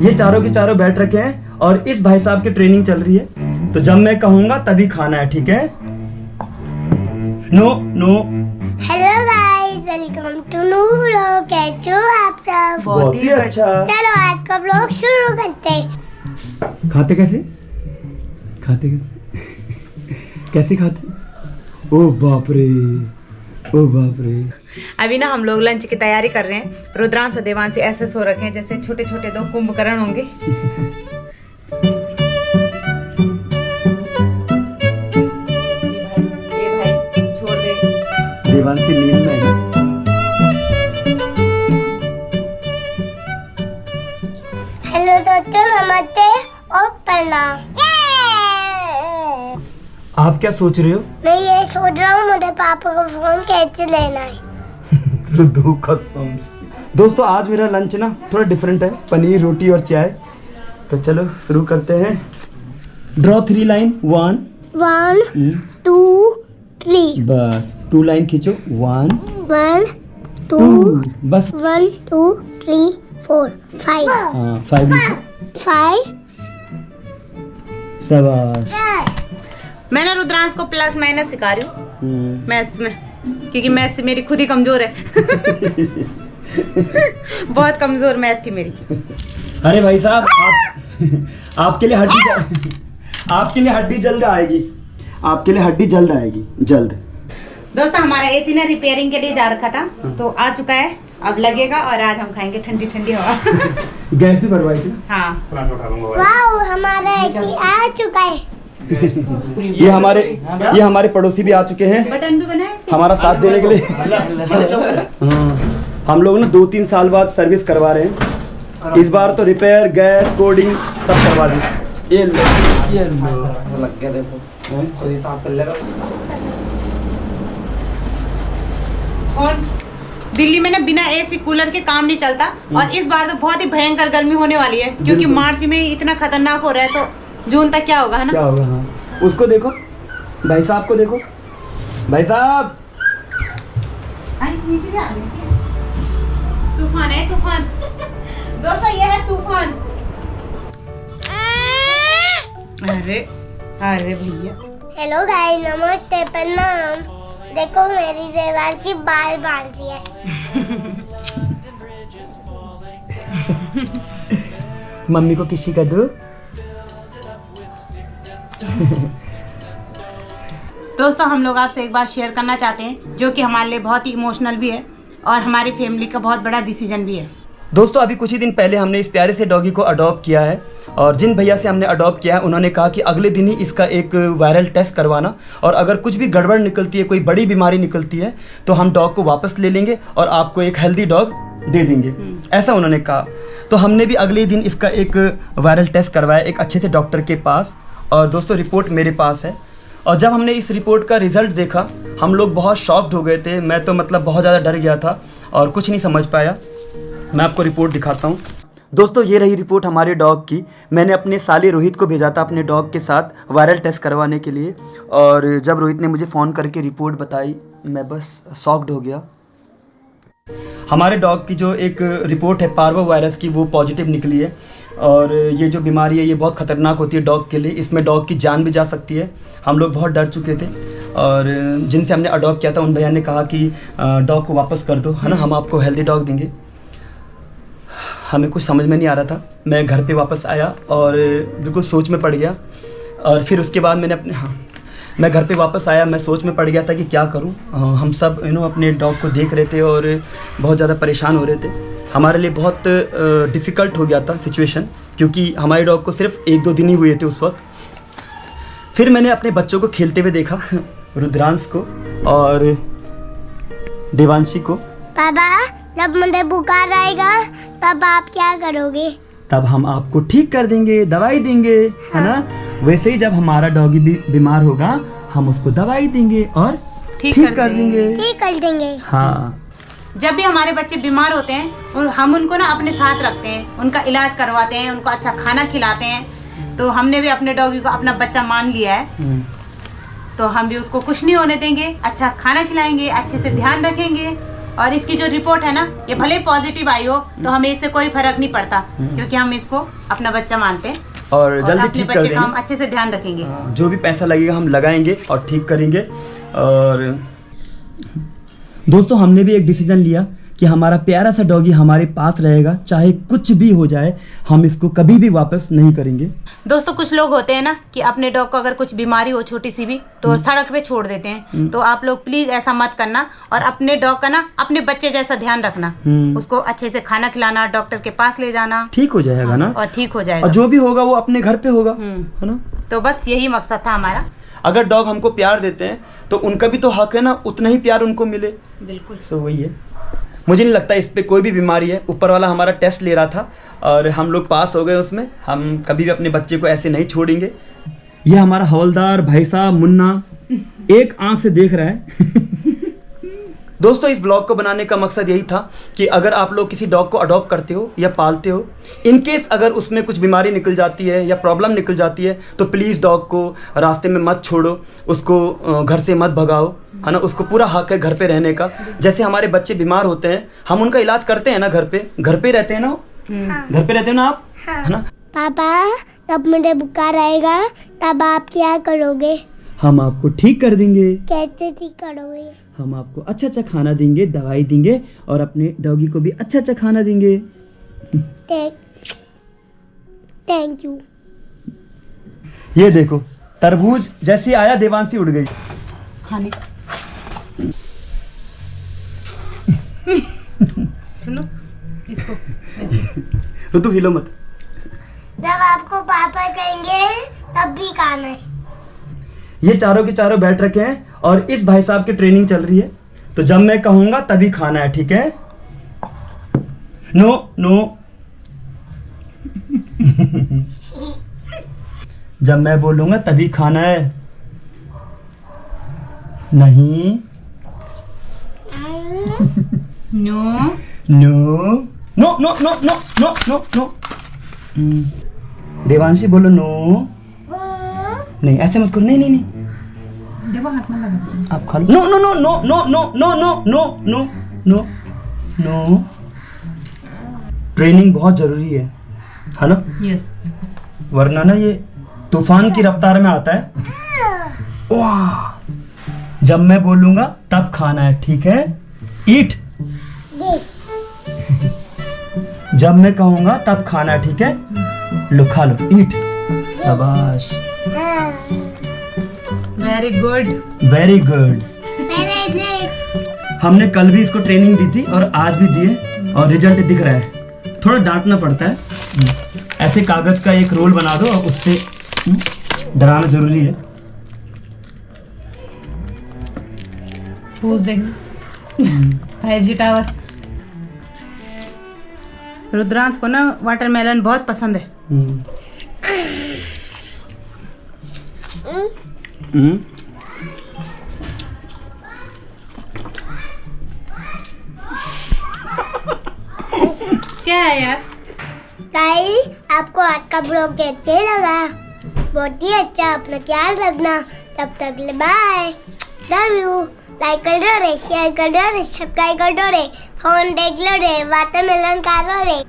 ये चारों के चारों बैठ रखे हैं और इस भाई साहब की ट्रेनिंग चल रही है, तो जब मैं कहूंगा तभी खाना है, ठीक है? No no. Hello guys, welcome to new vlog. कैसे हो आप सब? बहुत ही अच्छा। चलो आज का व्लॉग शुरू करते हैं। खाते कैसे कैसे खाते? ओ बाप रे, ओ बाप रे। अभी ना हम लोग लंच की तैयारी कर रहे हैं। रुद्रांश और देवांश ऐसे सो रखे हैं जैसे छोटे छोटे दो कुंभकर्ण होंगे। ये भाई छोड़ दे। देवांशी नींद में है। हेलो दोस्तों, नमस्ते और प्रणाम। आप क्या सोच रहे हो? मैं ये सोच रहा हूँ मेरे पापा को फोन कैसे लेना है। रुद्र कसम से। दोस्तों आज मेरा लंच ना थोड़ा डिफरेंट है, पनीर रोटी और चाय। तो चलो शुरू करते हैं। Draw 3 line. 1 2 3। बस 2 लाइन खींचो। 1 2 बस। 1 2 3 4 5। हाँ 5 लिखो। 5 शाबाश। मैं ना रुद्रांश को प्लस माइनस सिखा रही हूँ मैथ्स में, क्योंकि मैथ्स से मेरी खुद ही कमजोर है। बहुत कमजोर मैथ थी मेरी। अरे भाई साहब आप आपके लिए हड्डी जल्द आएगी। आपके लिए हड्डी जल्द आएगी, जल्द। दोस्तों हमारा एसी ना रिपेयरिंग के लिए जा रखा था, तो आ चुका है, अब लगेगा और आज हम खाएंगे ठंडी ठंडी हवा। गैस भी भरवाई थी। हाँ वाओ, हमारा एसी आ चुका है। ये हमारे पड़ोसी भी आ चुके हैं बटन भी बना है इसके? हमारा साथ देने के लिए। हाँ, हम लोग ना 2-3 साल बाद सर्विस करवा रहे हैं। इस बार तो रिपेयर, गैस, कोडिंग सब करवा दी। ये लग गया, देखो खुद ही साफ कर लेगा। और दिल्ली में ना बिना एसी कूलर के काम नहीं चलता, और इस बार तो बहुत ही भयंकर गर्मी होने वाली है, क्योंकि मार्च में इतना खतरनाक हो रहा है, तो जून तक क्या होगा, है ना? क्या होगा? हाँ उसको देखो, भाई साहब को देखो। भाई साहब नीचे भी आ गए। तूफान है, तूफान। दोस्तों ये है तूफान। अरे अरे भैया। हेलो गाइस, नमस्ते प्रणाम। देखो मेरी देवांशी बाल बांध रही है। मम्मी को किसी का दो। दोस्तों हम लोग आपसे एक बात शेयर करना चाहते हैं, जो कि हमारे लिए बहुत ही इमोशनल भी है और हमारी फैमिली का बहुत बड़ा डिसीजन भी है। दोस्तों अभी कुछ ही दिन पहले हमने इस प्यारे से डॉगी को अडॉप्ट किया है, और जिन भैया से हमने अडॉप्ट किया है उन्होंने कहा कि अगले दिन ही इसका एक वायरल टेस्ट करवाना, और अगर कुछ भी गड़बड़ निकलती है, कोई बड़ी बीमारी निकलती है, तो हम डॉग को वापस ले लेंगे और आपको एक हेल्दी डॉग दे देंगे, ऐसा उन्होंने कहा। तो हमने भी अगले दिन इसका एक वायरल टेस्ट करवाया एक अच्छे से डॉक्टर के पास, और दोस्तों रिपोर्ट मेरे पास है। और जब हमने इस रिपोर्ट का रिज़ल्ट देखा हम लोग बहुत शॉक्ड हो गए थे। मैं तो मतलब बहुत ज़्यादा डर गया था और कुछ नहीं समझ पाया। मैं आपको रिपोर्ट दिखाता हूँ। दोस्तों ये रही रिपोर्ट हमारे डॉग की। मैंने अपने साले रोहित को भेजा था अपने डॉग के साथ वायरल टेस्ट करवाने के लिए, और जब रोहित ने मुझे फ़ोन करके रिपोर्ट बताई मैं बस शॉक्ड हो गया। हमारे डॉग की जो एक रिपोर्ट है पार्वो वायरस की, वो पॉजिटिव निकली है, और ये जो बीमारी है ये बहुत ख़तरनाक होती है डॉग के लिए। इसमें डॉग की जान भी जा सकती है। हम लोग बहुत डर चुके थे, और जिनसे हमने अडॉप्ट किया था उन भैया ने कहा कि डॉग को वापस कर दो, है ना, हम आपको हेल्दी डॉग देंगे। हमें कुछ समझ में नहीं आ रहा था। मैं घर पे वापस आया और बिल्कुल सोच में पड़ गया, और फिर उसके बाद मैं घर पे वापस आया, मैं सोच में पड़ गया था कि क्या करूं। हम सब अपने डॉग को देख रहे थे और बहुत ज़्यादा परेशान हो रहे थे। हमारे लिए बहुत डिफ़िकल्ट हो गया था सिचुएशन, क्योंकि हमारे डॉग को सिर्फ 1-2 दिन ही हुए थे उस वक्त। फिर मैंने अपने बच्चों को खेलते हुए देखा, रुद्रांश को और देवांशी को। पापा जब मुझे बुखार आएगा तब आप क्या करोगे? तब हम आपको ठीक कर देंगे, दवाई देंगे, है ना। वैसे ही जब हमारा डॉगी भी बीमार होगा हम उसको दवाई देंगे और ठीक कर देंगे। ठीक कर देंगे। हाँ, जब भी हमारे बच्चे बीमार होते हैं और हम उनको ना अपने साथ रखते हैं, उनका इलाज करवाते हैं, उनको अच्छा खाना खिलाते हैं। तो हमने भी अपने डॉगी को अपना बच्चा मान लिया है, तो हम भी उसको कुछ नहीं होने देंगे। अच्छा खाना खिलाएंगे, अच्छे से ध्यान रखेंगे, और इसकी जो रिपोर्ट है ना, ये भले पॉजिटिव आई हो तो हमें इससे कोई फर्क नहीं पड़ता, क्योंकि हम इसको अपना बच्चा मानते हैं और जल्दी अपने ठीक कर बच्चे देंगे। का हम अच्छे से ध्यान रखेंगे। जो भी पैसा लगेगा हम लगाएंगे और ठीक करेंगे। और दोस्तों हमने भी एक डिसीजन लिया कि हमारा प्यारा सा डॉगी हमारे पास रहेगा, चाहे कुछ भी हो जाए, हम इसको कभी भी वापस नहीं करेंगे। दोस्तों कुछ लोग होते हैं ना कि अपने डॉग को अगर कुछ बीमारी हो छोटी सी भी तो सड़क पे छोड़ देते हैं, तो आप लोग प्लीज ऐसा मत करना और अपने डॉग का ना अपने बच्चे जैसा ध्यान रखना। उसको अच्छे से खाना खिलाना, डॉक्टर के पास ले जाना, ठीक हो जाएगा ना, और ठीक हो जाएगा। और जो भी होगा वो अपने घर पे होगा, है ना। तो बस यही मकसद था हमारा। अगर डॉग हमको प्यार देते हैं तो उनका भी तो हक है ना, उतना ही प्यार उनको मिले। बिल्कुल। तो वही है, मुझे नहीं लगता इस पे कोई भी बीमारी है। ऊपर वाला हमारा टेस्ट ले रहा था और हम लोग पास हो गए उसमें। हम कभी भी अपने बच्चे को ऐसे नहीं छोड़ेंगे। ये हमारा हवलदार भाई साहब मुन्ना एक आंख से देख रहा है। दोस्तों इस ब्लॉग को बनाने का मकसद यही था कि अगर आप लोग किसी डॉग को अडॉप्ट करते हो या पालते हो, इन केस अगर उसमें कुछ बीमारी निकल जाती है या प्रॉब्लम निकल जाती है, तो प्लीज़ डॉग को रास्ते में मत छोड़ो, उसको घर से मत भगाओ, है ना। उसको पूरा हक है घर पे रहने का। जैसे हमारे बच्चे बीमार होते हैं, हम उनका इलाज करते हैं ना घर पे रहते हैं ना। घर पे रहते हो ना आप, है ना। पापा जब मुझे बुखार आएगा तब आप क्या करोगे? हम आपको ठीक कर देंगे। कैसे ठीक करोगे? हम आपको अच्छा अच्छा खाना देंगे, दवाई देंगे और अपने डॉगी को भी अच्छा अच्छा खाना देंगे। Thank you. ये देखो तरबूज जैसे आया देवांशी उड़ गई खाने। सुनो इसको ऋतु हिलो मत। जब आपको पापा कहेंगे तब भी खाना है। ये चारों के चारों बैठ रखे हैं और इस भाई साहब की ट्रेनिंग चल रही है, तो जब मैं कहूंगा तभी खाना है, ठीक है। No no. जब मैं बोलूंगा तभी खाना है। नहीं। No no no no no no no no no. Devanshi बोलो नो। नहीं ऐसे मत करो, नहीं नहीं नहीं। जब हाथ में लगा आप खा लो। No no no no no no no no no no no no. Training बहुत जरूरी है ना। यस। वरना ना ये तूफान की रफ्तार में आता है। वाह। जब मैं बोलूंगा तब खाना है, ठीक है। ईट। जब मैं कहूंगा तब खाना है, ठीक है। लो खा लो, ईट। शाबाश। Very good. Very good. हमने कल भी इसको ट्रेनिंग दी थी और आज भी दी है और रिजल्ट दिख रहा है। थोड़ा डांटना पड़ता है। ऐसे कागज का एक रोल बना दो और उससे डराना जरूरी है। पूछ देखना 5G टावर। रुद्रांश को ना वाटरमेलन बहुत पसंद है। क्या है यार? गाइस आपको आज का ब्लॉग कैसे लगा? बहुत ही अच्छा, अपना ख्याल रखना। तब तक ले बाय, लव यू। लाइक कर दो रे, शेयर कर दो रे, सब्सक्राइब कर दो रे, फोन देख लो रे, वाटरमेलन खा लो रे।